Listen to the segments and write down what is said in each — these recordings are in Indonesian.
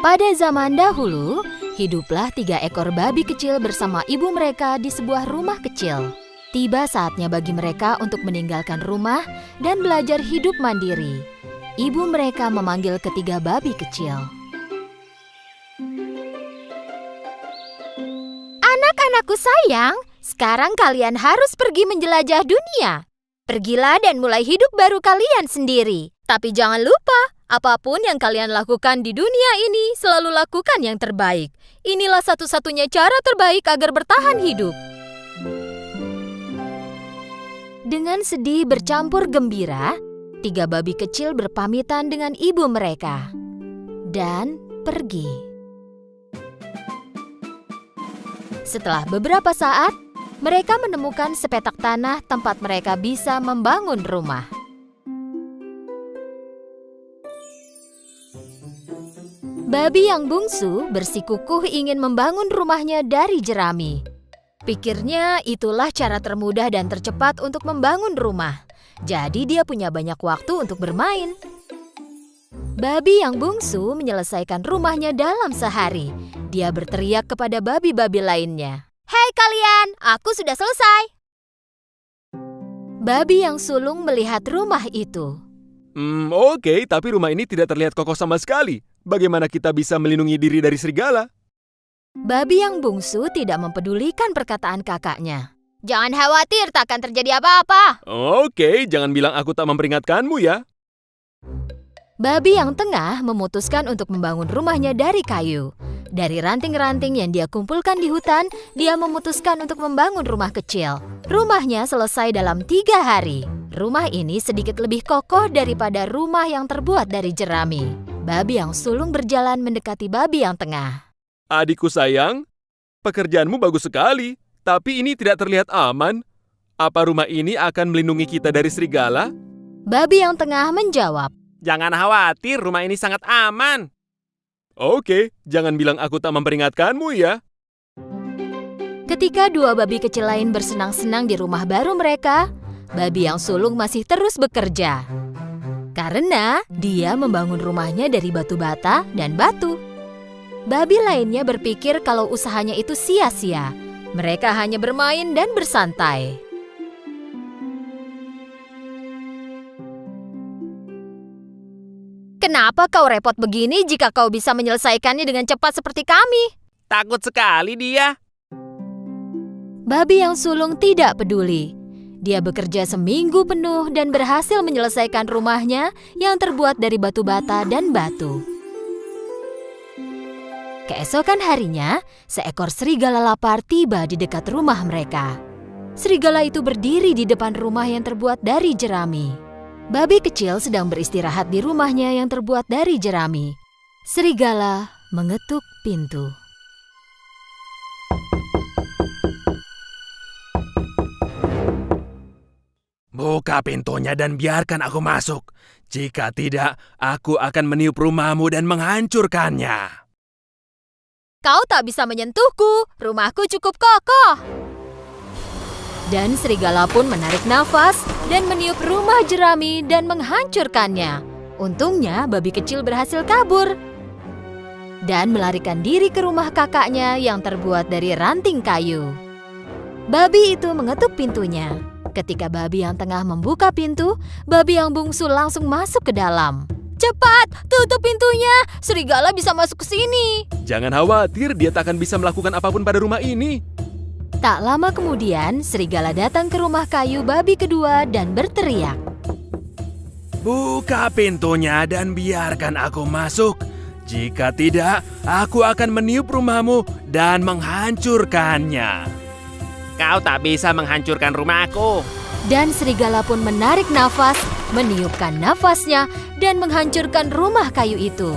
Pada zaman dahulu, hiduplah 3 ekor babi kecil bersama ibu mereka di sebuah rumah kecil. Tiba saatnya bagi mereka untuk meninggalkan rumah dan belajar hidup mandiri. Ibu mereka memanggil ketiga babi kecil. Anak-anakku sayang, sekarang kalian harus pergi menjelajah dunia. Pergilah dan mulai hidup baru kalian sendiri. Tapi jangan lupa, apapun yang kalian lakukan di dunia ini, selalu lakukan yang terbaik. Inilah satu-satunya cara terbaik agar bertahan hidup. Dengan sedih bercampur gembira, 3 babi kecil berpamitan dengan ibu mereka dan pergi. Setelah beberapa saat, mereka menemukan sepetak tanah tempat mereka bisa membangun rumah. Babi yang bungsu bersikukuh ingin membangun rumahnya dari jerami. Pikirnya itulah cara termudah dan tercepat untuk membangun rumah. Jadi dia punya banyak waktu untuk bermain. Babi yang bungsu menyelesaikan rumahnya dalam sehari. Dia berteriak kepada babi-babi lainnya. "Hei kalian, aku sudah selesai." Babi yang sulung melihat rumah itu. Oke, tapi rumah ini tidak terlihat kokoh sama sekali. Bagaimana kita bisa melindungi diri dari serigala? Babi yang bungsu tidak mempedulikan perkataan kakaknya. "Jangan khawatir, takkan terjadi apa-apa." Oke, jangan bilang aku tak memperingatkanmu ya. Babi yang tengah memutuskan untuk membangun rumahnya dari kayu. Dari ranting-ranting yang dia kumpulkan di hutan, dia memutuskan untuk membangun rumah kecil. Rumahnya selesai dalam 3 hari. Rumah ini sedikit lebih kokoh daripada rumah yang terbuat dari jerami. Babi yang sulung berjalan mendekati babi yang tengah. Adikku sayang, pekerjaanmu bagus sekali, tapi ini tidak terlihat aman. Apa rumah ini akan melindungi kita dari serigala? Babi yang tengah menjawab. Jangan khawatir, rumah ini sangat aman. Oke, jangan bilang aku tak memperingatkanmu ya. Ketika 2 babi kecil lain bersenang-senang di rumah baru mereka, babi yang sulung masih terus bekerja. Karena dia membangun rumahnya dari batu bata dan batu. Babi lainnya berpikir kalau usahanya itu sia-sia. Mereka hanya bermain dan bersantai. "Kenapa kau repot begini jika kau bisa menyelesaikannya dengan cepat seperti kami?" Takut sekali dia. Babi yang sulung tidak peduli. Dia bekerja seminggu penuh dan berhasil menyelesaikan rumahnya yang terbuat dari batu bata dan batu. Keesokan harinya, seekor serigala lapar tiba di dekat rumah mereka. Serigala itu berdiri di depan rumah yang terbuat dari jerami. Babi kecil sedang beristirahat di rumahnya yang terbuat dari jerami. Serigala mengetuk pintu. Buka pintunya dan biarkan aku masuk. Jika tidak, aku akan meniup rumahmu dan menghancurkannya. "Kau tak bisa menyentuhku, rumahku cukup kokoh." Dan serigala pun menarik nafas dan meniup rumah jerami dan menghancurkannya. Untungnya babi kecil berhasil kabur dan melarikan diri ke rumah kakaknya yang terbuat dari ranting kayu. Babi itu mengetuk pintunya. Ketika babi yang tengah membuka pintu, babi yang bungsu langsung masuk ke dalam. "Cepat, tutup pintunya, serigala bisa masuk ke sini." Jangan khawatir, dia tak akan bisa melakukan apapun pada rumah ini. Tak lama kemudian, serigala datang ke rumah kayu babi kedua dan berteriak. Buka pintunya dan biarkan aku masuk. Jika tidak, aku akan meniup rumahmu dan menghancurkannya. Kau tak bisa menghancurkan rumahku. Dan serigala pun menarik nafas, meniupkan nafasnya, dan menghancurkan rumah kayu itu.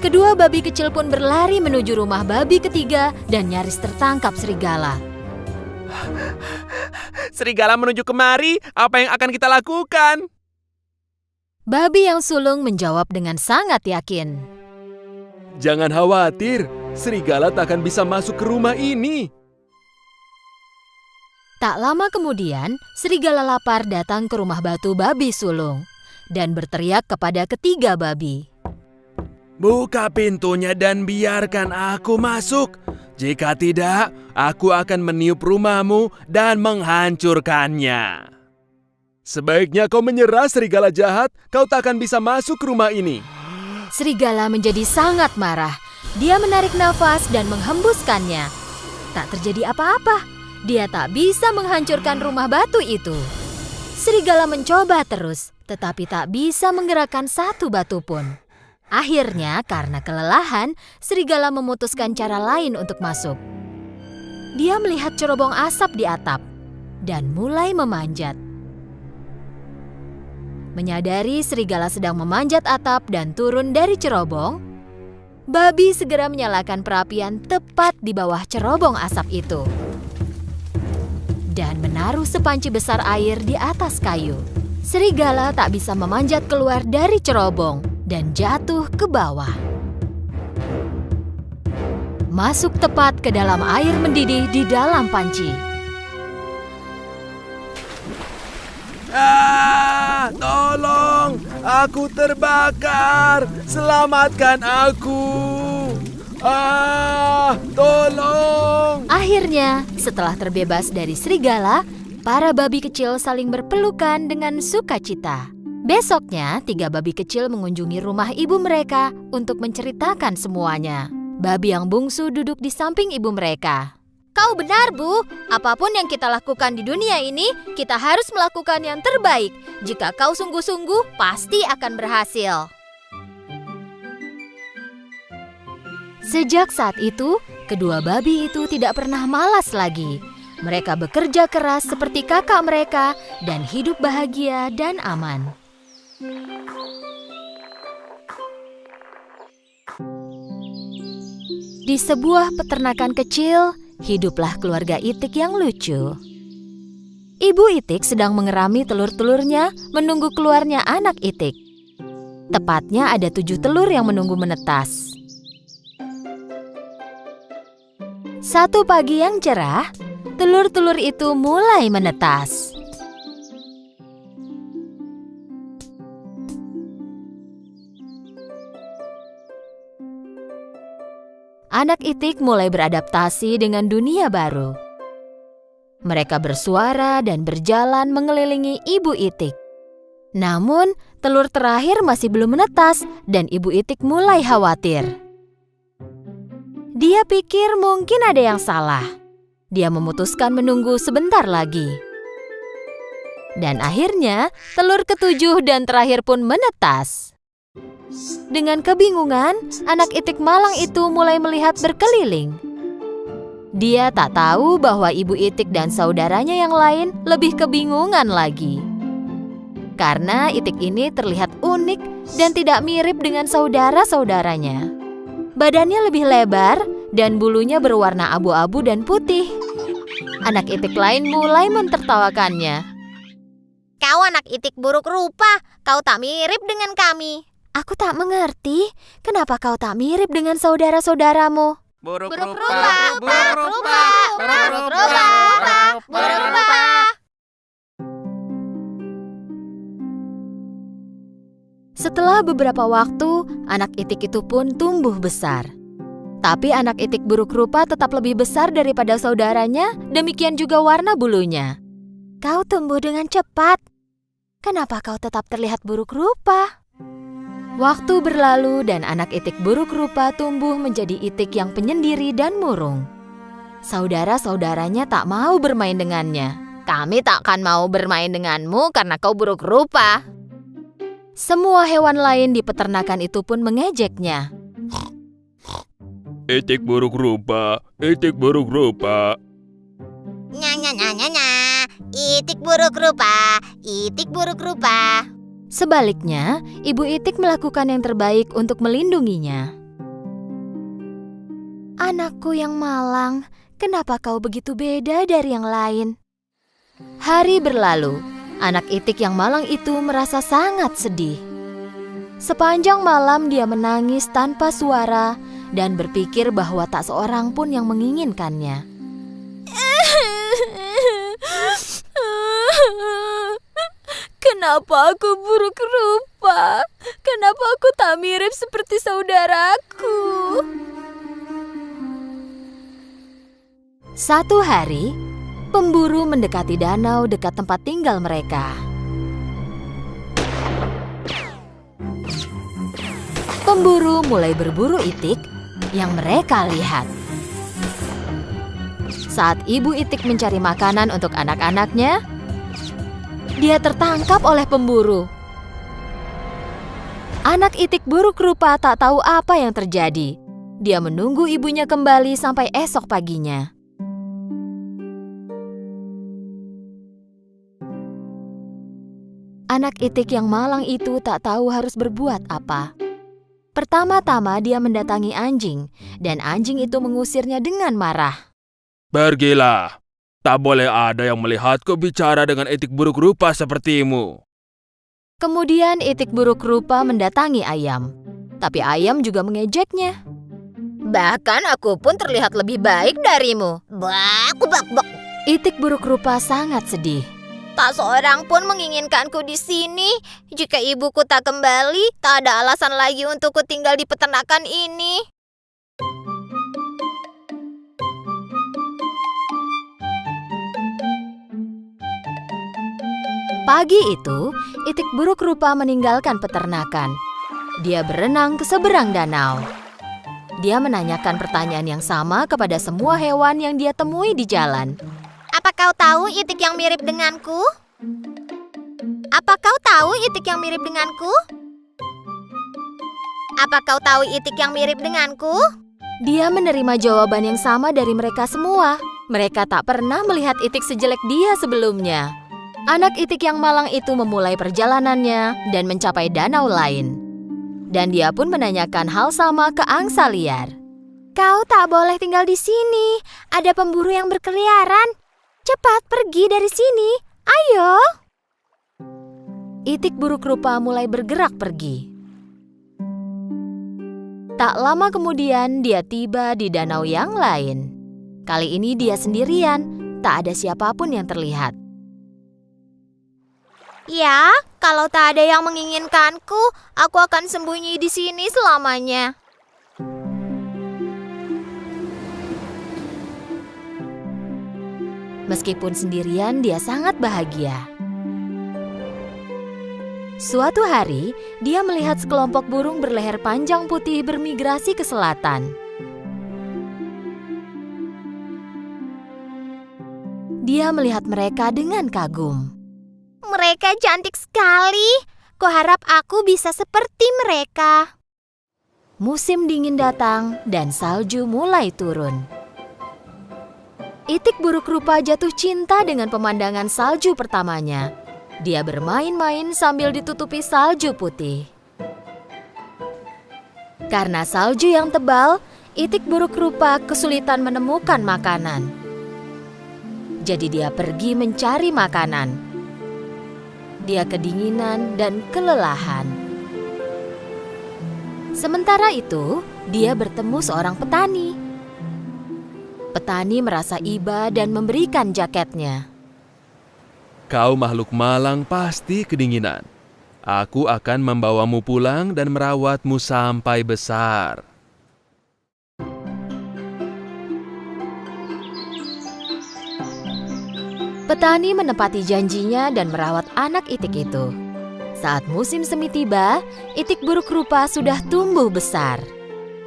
Kedua babi kecil pun berlari menuju rumah babi ketiga dan nyaris tertangkap serigala. Serigala menuju kemari, apa yang akan kita lakukan? Babi yang sulung menjawab dengan sangat yakin. Jangan khawatir, serigala tak akan bisa masuk ke rumah ini. Tak lama kemudian, serigala lapar datang ke rumah batu babi sulung dan berteriak kepada ketiga babi. Buka pintunya dan biarkan aku masuk. Jika tidak, aku akan meniup rumahmu dan menghancurkannya. Sebaiknya kau menyerah, serigala jahat. Kau tak akan bisa masuk ke rumah ini. Serigala menjadi sangat marah. Dia menarik nafas dan menghembuskannya. Tak terjadi apa-apa. Dia tak bisa menghancurkan rumah batu itu. Serigala mencoba terus, tetapi tak bisa menggerakkan satu batu pun. Akhirnya, karena kelelahan, serigala memutuskan cara lain untuk masuk. Dia melihat cerobong asap di atap dan mulai memanjat. Menyadari serigala sedang memanjat atap dan turun dari cerobong, babi segera menyalakan perapian tepat di bawah cerobong asap itu dan menaruh sepanci besar air di atas kayu. Serigala tak bisa memanjat keluar dari cerobong dan jatuh ke bawah. Masuk tepat ke dalam air mendidih di dalam panci. Tolong, aku terbakar. Selamatkan aku. Tolong. Akhirnya, setelah terbebas dari serigala, para babi kecil saling berpelukan dengan sukacita. Besoknya, 3 babi kecil mengunjungi rumah ibu mereka untuk menceritakan semuanya. Babi yang bungsu duduk di samping ibu mereka. Kau benar, Bu. Apapun yang kita lakukan di dunia ini, kita harus melakukan yang terbaik. Jika kau sungguh-sungguh, pasti akan berhasil. Sejak saat itu, kedua babi itu tidak pernah malas lagi. Mereka bekerja keras seperti kakak mereka dan hidup bahagia dan aman. Di sebuah peternakan kecil, hiduplah keluarga Itik yang lucu. Ibu Itik sedang mengerami telur-telurnya menunggu keluarnya anak Itik. Tepatnya ada 7 telur yang menunggu menetas. Satu pagi yang cerah, telur-telur itu mulai menetas. Anak Itik mulai beradaptasi dengan dunia baru. Mereka bersuara dan berjalan mengelilingi ibu Itik. Namun, telur terakhir masih belum menetas dan ibu Itik mulai khawatir. Dia pikir mungkin ada yang salah. Dia memutuskan menunggu sebentar lagi. Dan akhirnya, telur ke-7 dan terakhir pun menetas. Dengan kebingungan, anak Itik malang itu mulai melihat berkeliling. Dia tak tahu bahwa ibu Itik dan saudaranya yang lain lebih kebingungan lagi. Karena Itik ini terlihat unik dan tidak mirip dengan saudara-saudaranya. Badannya lebih lebar dan bulunya berwarna abu-abu dan putih. Anak Itik lain mulai mentertawakannya. Kau anak Itik buruk rupa, kau tak mirip dengan kami. Aku tak mengerti, kenapa kau tak mirip dengan saudara-saudaramu? Buruk Buruk rupa, rupa, buruk rupa, buruk rupa, buruk rupa. Setelah beberapa waktu, anak Itik itu pun tumbuh besar. Tapi anak Itik buruk rupa tetap lebih besar daripada saudaranya, demikian juga warna bulunya. Kau tumbuh dengan cepat. Kenapa kau tetap terlihat buruk rupa? Waktu berlalu dan anak Itik buruk rupa tumbuh menjadi Itik yang penyendiri dan murung. Saudara-saudaranya tak mau bermain dengannya. Kami tak akan mau bermain denganmu karena kau buruk rupa. Semua hewan lain di peternakan itu pun mengejeknya. Itik buruk rupa, Itik buruk rupa. Nya. Itik buruk rupa, Itik buruk rupa. Sebaliknya, ibu Itik melakukan yang terbaik untuk melindunginya. Anakku yang malang, kenapa kau begitu beda dari yang lain? Hari berlalu, anak Itik yang malang itu merasa sangat sedih. Sepanjang malam dia menangis tanpa suara dan berpikir bahwa tak seorang pun yang menginginkannya. Kenapa aku buruk rupa? Kenapa aku tak mirip seperti saudaraku? Satu hari, pemburu mendekati danau dekat tempat tinggal mereka. Pemburu mulai berburu itik yang mereka lihat. Saat ibu itik mencari makanan untuk anak-anaknya, dia tertangkap oleh pemburu. Anak itik buruk rupa tak tahu apa yang terjadi. Dia menunggu ibunya kembali sampai esok paginya. Anak itik yang malang itu tak tahu harus berbuat apa. Pertama-tama dia mendatangi anjing, dan anjing itu mengusirnya dengan marah. Pergilah. Tak boleh ada yang melihatku bicara dengan itik buruk rupa sepertimu. Kemudian itik buruk rupa mendatangi ayam. Tapi ayam juga mengejeknya. Bahkan aku pun terlihat lebih baik darimu. Bak, bak, bak. Itik buruk rupa sangat sedih. Tak seorang pun menginginkanku di sini. Jika ibuku tak kembali, tak ada alasan lagi untukku tinggal di peternakan ini. Pagi itu, itik buruk rupa meninggalkan peternakan. Dia berenang ke seberang danau. Dia menanyakan pertanyaan yang sama kepada semua hewan yang dia temui di jalan. Apa kau tahu itik yang mirip denganku? Apa kau tahu itik yang mirip denganku? Apa kau tahu itik yang mirip denganku? Dia menerima jawaban yang sama dari mereka semua. Mereka tak pernah melihat itik sejelek dia sebelumnya. Anak itik yang malang itu memulai perjalanannya dan mencapai danau lain. Dan dia pun menanyakan hal sama ke angsa liar. Kau tak boleh tinggal di sini. Ada pemburu yang berkeliaran. Cepat pergi dari sini. Ayo. Itik buruk rupa mulai bergerak pergi. Tak lama kemudian dia tiba di danau yang lain. Kali ini dia sendirian. Tak ada siapapun yang terlihat. Ya, kalau tak ada yang menginginkanku, aku akan sembunyi di sini selamanya. Meskipun sendirian, dia sangat bahagia. Suatu hari, dia melihat sekelompok burung berleher panjang putih bermigrasi ke selatan. Dia melihat mereka dengan kagum. Mereka cantik sekali. Kuharap aku bisa seperti mereka. Musim dingin datang dan salju mulai turun. Itik buruk rupa jatuh cinta dengan pemandangan salju pertamanya. Dia bermain-main sambil ditutupi salju putih. Karena salju yang tebal, itik buruk rupa kesulitan menemukan makanan. Jadi dia pergi mencari makanan. Dia kedinginan dan kelelahan. Sementara itu, dia bertemu seorang petani. Petani merasa iba dan memberikan jaketnya. Kau makhluk malang pasti kedinginan. Aku akan membawamu pulang dan merawatmu sampai besar. Petani menepati janjinya dan merawat anak itik itu. Saat musim semi tiba, itik buruk rupa sudah tumbuh besar.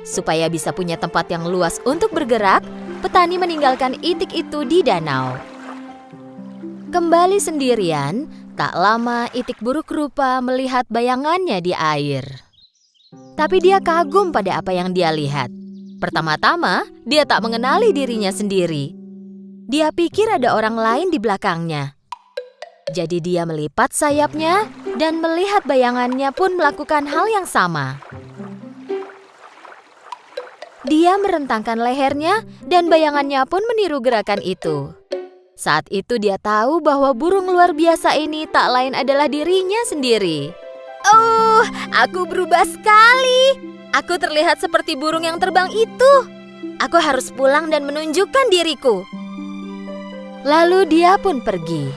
Supaya bisa punya tempat yang luas untuk bergerak, petani meninggalkan itik itu di danau. Kembali sendirian, tak lama itik buruk rupa melihat bayangannya di air. Tapi dia kagum pada apa yang dia lihat. Pertama-tama, dia tak mengenali dirinya sendiri. Dia pikir ada orang lain di belakangnya. Jadi dia melipat sayapnya dan melihat bayangannya pun melakukan hal yang sama. Dia merentangkan lehernya dan bayangannya pun meniru gerakan itu. Saat itu dia tahu bahwa burung luar biasa ini tak lain adalah dirinya sendiri. Oh, aku berubah sekali. Aku terlihat seperti burung yang terbang itu. Aku harus pulang dan menunjukkan diriku. Lalu dia pun pergi.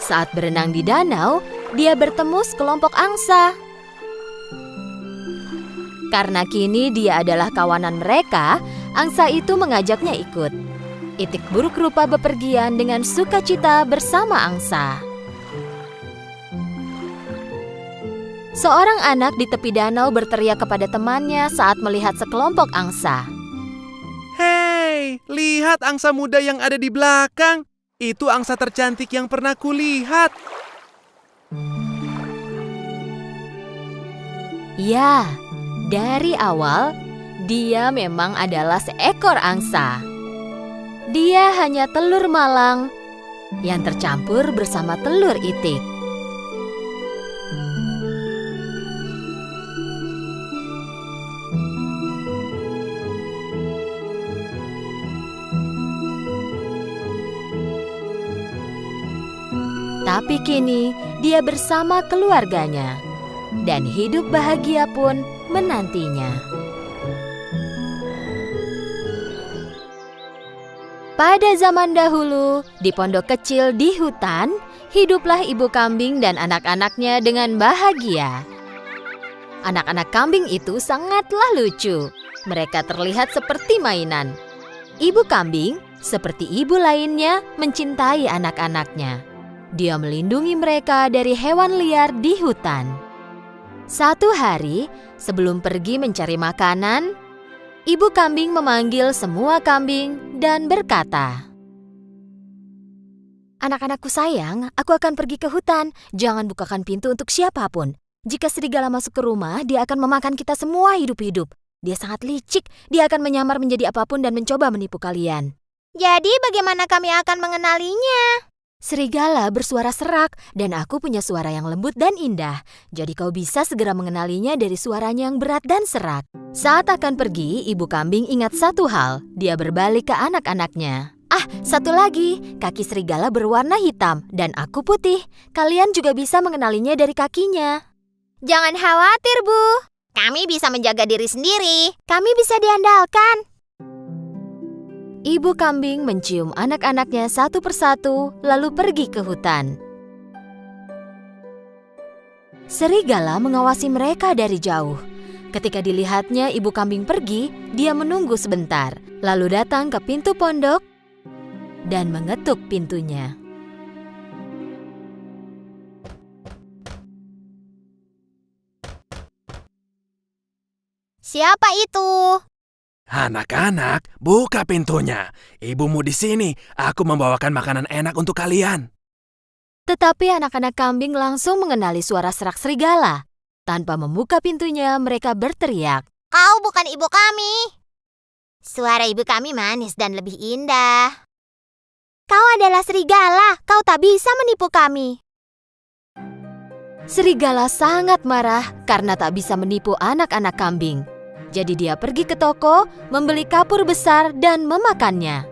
Saat berenang di danau, dia bertemu sekelompok angsa. Karena kini dia adalah kawanan mereka, angsa itu mengajaknya ikut. Itik buruk rupa bepergian dengan sukacita bersama angsa. Seorang anak di tepi danau berteriak kepada temannya saat melihat sekelompok angsa. Hei, lihat angsa muda yang ada di belakang. Itu angsa tercantik yang pernah kulihat. Ya, dari awal dia memang adalah seekor angsa. Dia hanya telur malang yang tercampur bersama telur itik. Tapi kini dia bersama keluarganya dan hidup bahagia pun menantinya. Pada zaman dahulu, di pondok kecil di hutan, hiduplah ibu kambing dan anak-anaknya dengan bahagia. Anak-anak kambing itu sangatlah lucu. Mereka terlihat seperti mainan. Ibu kambing, seperti ibu lainnya, mencintai anak-anaknya. Dia melindungi mereka dari hewan liar di hutan. Suatu hari, sebelum pergi mencari makanan, ibu kambing memanggil semua kambing dan berkata, "Anak-anakku sayang, aku akan pergi ke hutan. Jangan bukakan pintu untuk siapapun. Jika serigala masuk ke rumah, dia akan memakan kita semua hidup-hidup. Dia sangat licik, dia akan menyamar menjadi apapun dan mencoba menipu kalian." Jadi bagaimana kami akan mengenalinya? Serigala bersuara serak dan aku punya suara yang lembut dan indah. Jadi kau bisa segera mengenalinya dari suaranya yang berat dan serak. Saat akan pergi, ibu kambing ingat satu hal. Dia berbalik ke anak-anaknya. Satu lagi, kaki serigala berwarna hitam dan aku putih. Kalian juga bisa mengenalinya dari kakinya. Jangan khawatir, Bu. Kami bisa menjaga diri sendiri. Kami bisa diandalkan. Ibu kambing mencium anak-anaknya satu persatu, lalu pergi ke hutan. Serigala mengawasi mereka dari jauh. Ketika dilihatnya ibu kambing pergi, dia menunggu sebentar, lalu datang ke pintu pondok dan mengetuk pintunya. Siapa itu? Anak-anak, buka pintunya. Ibumu di sini. Aku membawakan makanan enak untuk kalian. Tetapi anak-anak kambing langsung mengenali suara serak serigala. Tanpa membuka pintunya, mereka berteriak, Kau bukan ibu kami. Suara ibu kami manis dan lebih indah. Kau adalah serigala. Kau tak bisa menipu kami. Serigala sangat marah karena tak bisa menipu anak-anak kambing. Jadi dia pergi ke toko, membeli kapur besar dan memakannya.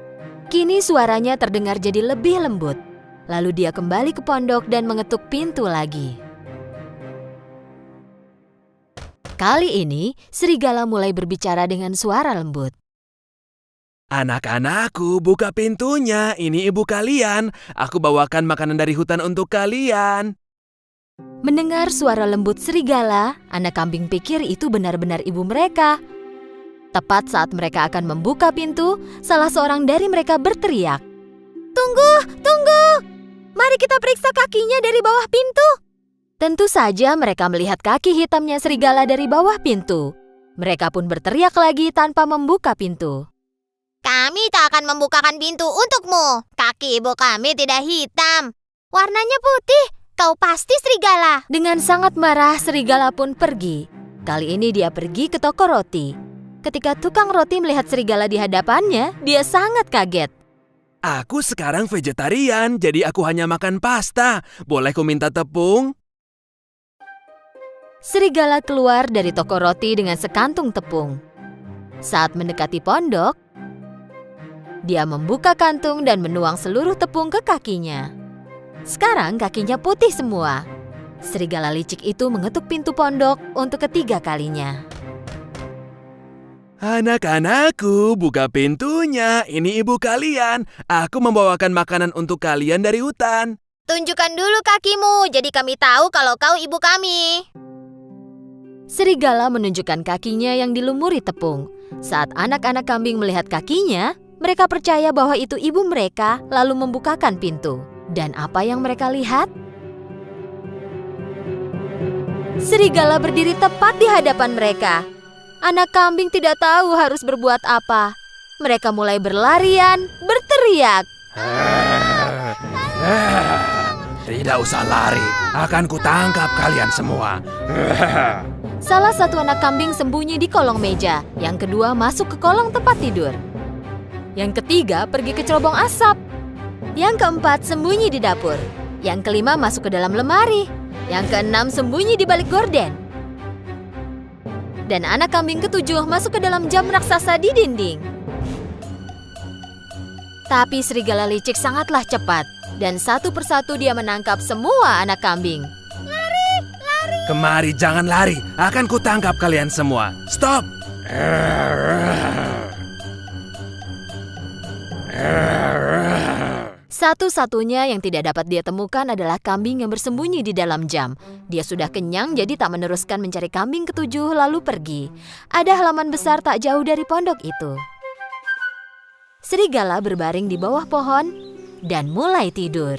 Kini suaranya terdengar jadi lebih lembut. Lalu dia kembali ke pondok dan mengetuk pintu lagi. Kali ini, serigala mulai berbicara dengan suara lembut. Anak-anakku, buka pintunya. Ini ibu kalian. Aku bawakan makanan dari hutan untuk kalian. Mendengar suara lembut serigala, anak kambing pikir itu benar-benar ibu mereka. Tepat saat mereka akan membuka pintu, salah seorang dari mereka berteriak, Tunggu! Mari kita periksa kakinya dari bawah pintu." Tentu saja mereka melihat kaki hitamnya serigala dari bawah pintu. Mereka pun berteriak lagi tanpa membuka pintu. Kami tak akan membukakan pintu untukmu. Kaki ibu kami tidak hitam. Warnanya putih. Kau pasti serigala. Dengan sangat marah, serigala pun pergi. Kali ini dia pergi ke toko roti. Ketika tukang roti melihat serigala di hadapannya, dia sangat kaget. Aku sekarang vegetarian, jadi aku hanya makan pasta. Boleh ku minta tepung? Serigala keluar dari toko roti dengan sekantung tepung. Saat mendekati pondok, dia membuka kantung dan menuang seluruh tepung ke kakinya. Sekarang kakinya putih semua. Serigala licik itu mengetuk pintu pondok untuk ketiga kalinya. Anak-anakku, buka pintunya. Ini ibu kalian. Aku membawakan makanan untuk kalian dari hutan. Tunjukkan dulu kakimu, jadi kami tahu kalau kau ibu kami. Serigala menunjukkan kakinya yang dilumuri tepung. Saat anak-anak kambing melihat kakinya, mereka percaya bahwa itu ibu mereka, lalu membukakan pintu. Dan apa yang mereka lihat? Serigala berdiri tepat di hadapan mereka. Anak kambing tidak tahu harus berbuat apa. Mereka mulai berlarian, berteriak. Tidak usah lari, akan kutangkap kalian semua. Salah satu anak kambing sembunyi di kolong meja, yang kedua masuk ke kolong tempat tidur. Yang ketiga pergi ke cerobong asap. Yang keempat sembunyi di dapur. Yang kelima masuk ke dalam lemari. Yang keenam sembunyi di balik gorden. Dan anak kambing ketujuh masuk ke dalam jam raksasa di dinding. Tapi serigala licik sangatlah cepat. Dan satu persatu dia menangkap semua anak kambing. Kemari, jangan lari, akan kutangkap kalian semua. Stop! Satu-satunya yang tidak dapat dia temukan adalah kambing yang bersembunyi di dalam jam. Dia sudah kenyang jadi tak meneruskan mencari kambing ketujuh lalu pergi. Ada halaman besar tak jauh dari pondok itu. Serigala berbaring di bawah pohon dan mulai tidur.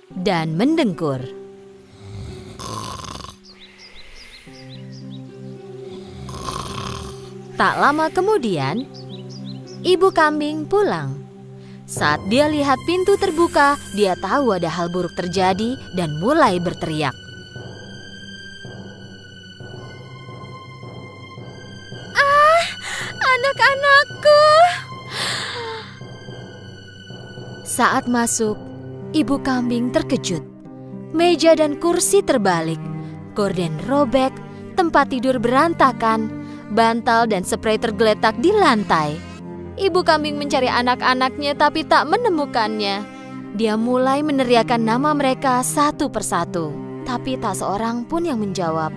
Dan mendengkur. Tak lama kemudian, ibu kambing pulang. Saat dia lihat pintu terbuka, dia tahu ada hal buruk terjadi dan mulai berteriak. "Ah, anak-anakku!" Saat masuk, ibu kambing terkejut. Meja dan kursi terbalik, gorden robek, tempat tidur berantakan, bantal dan sprei tergeletak di lantai. Ibu kambing mencari anak-anaknya tapi tak menemukannya. Dia mulai meneriakkan nama mereka satu persatu, tapi tak seorang pun yang menjawab.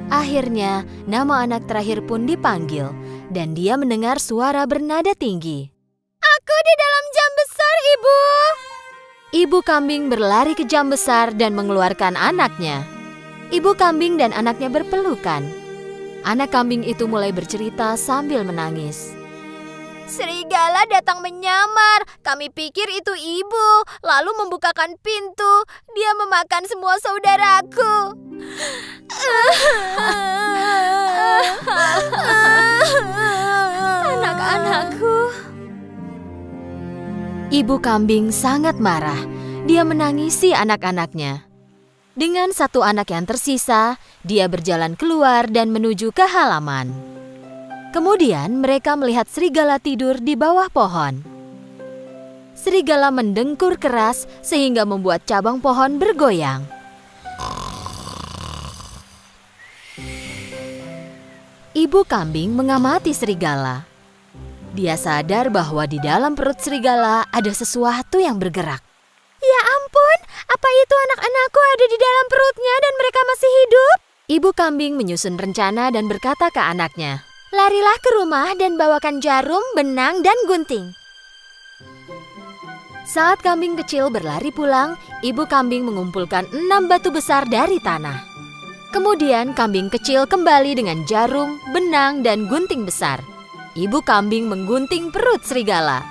Akhirnya, nama anak terakhir pun dipanggil, dan dia mendengar suara bernada tinggi. "Aku di dalam jam besar, Ibu!" Ibu kambing berlari ke jam besar dan mengeluarkan anaknya. Ibu kambing dan anaknya berpelukan. Anak kambing itu mulai bercerita sambil menangis. "Serigala datang menyamar. Kami pikir itu ibu, lalu membukakan pintu. Dia memakan semua saudaraku." "Anak-anakku." Ibu kambing sangat marah. Dia menangisi anak-anaknya. Dengan satu anak yang tersisa, dia berjalan keluar dan menuju ke halaman. Kemudian mereka melihat serigala tidur di bawah pohon. Serigala mendengkur keras sehingga membuat cabang pohon bergoyang. Ibu kambing mengamati serigala. Dia sadar bahwa di dalam perut serigala ada sesuatu yang bergerak. "Ya ampun, apa itu anak-anakku ada di dalam perutnya dan mereka masih hidup?" Ibu kambing menyusun rencana dan berkata ke anaknya, "Larilah ke rumah dan bawakan jarum, benang, dan gunting." Saat kambing kecil berlari pulang, ibu kambing mengumpulkan 6 batu besar dari tanah. Kemudian kambing kecil kembali dengan jarum, benang, dan gunting besar. Ibu kambing menggunting perut serigala.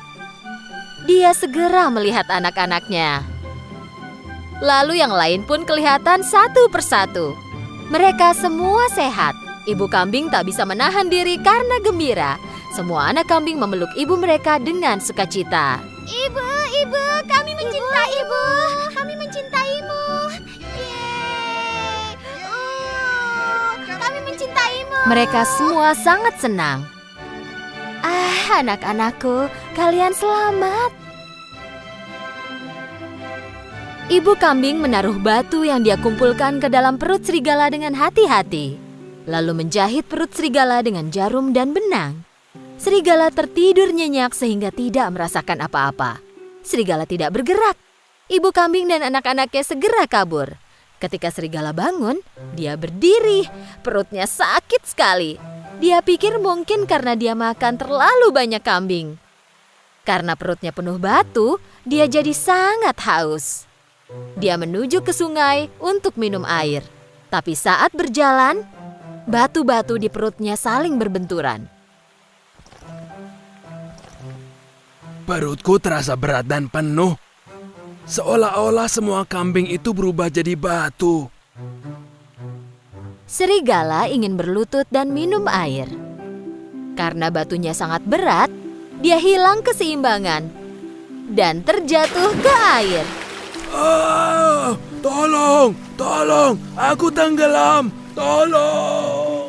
Dia segera melihat anak-anaknya. Lalu yang lain pun kelihatan satu persatu. Mereka semua sehat. Ibu kambing tak bisa menahan diri karena gembira. Semua anak kambing memeluk ibu mereka dengan sukacita. "Ibu, ibu, kami mencintai ibu. Kami mencintaimu. Yeay. Kami mencintaimu." Mereka semua sangat senang. "Ah, anak-anakku, kalian selamat." Ibu kambing menaruh batu yang dia kumpulkan ke dalam perut serigala dengan hati-hati. Lalu menjahit perut serigala dengan jarum dan benang. Serigala tertidur nyenyak sehingga tidak merasakan apa-apa. Serigala tidak bergerak. Ibu kambing dan anak-anaknya segera kabur. Ketika serigala bangun, dia berdiri. Perutnya sakit sekali. Dia pikir mungkin karena dia makan terlalu banyak kambing. Karena perutnya penuh batu, dia jadi sangat haus. Dia menuju ke sungai untuk minum air. Tapi saat berjalan, batu-batu di perutnya saling berbenturan. Perutku terasa berat dan penuh. Seolah-olah semua kambing itu berubah jadi batu. Serigala ingin berlutut dan minum air. Karena batunya sangat berat, dia hilang keseimbangan dan terjatuh ke air. Ah, tolong, tolong, aku tenggelam, tolong.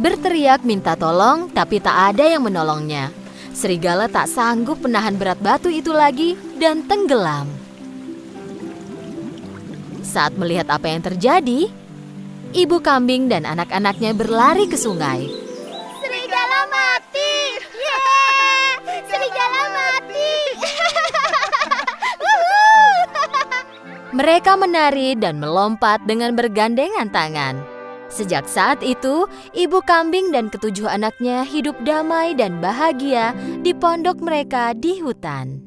Berteriak minta tolong, tapi tak ada yang menolongnya. Serigala tak sanggup menahan berat batu itu lagi dan tenggelam. Saat melihat apa yang terjadi, ibu kambing dan anak-anaknya berlari ke sungai. Serigala mati! Yeay! Serigala mati! Mereka menari dan melompat dengan bergandengan tangan. Sejak saat itu, ibu kambing dan ketujuh anaknya hidup damai dan bahagia di pondok mereka di hutan.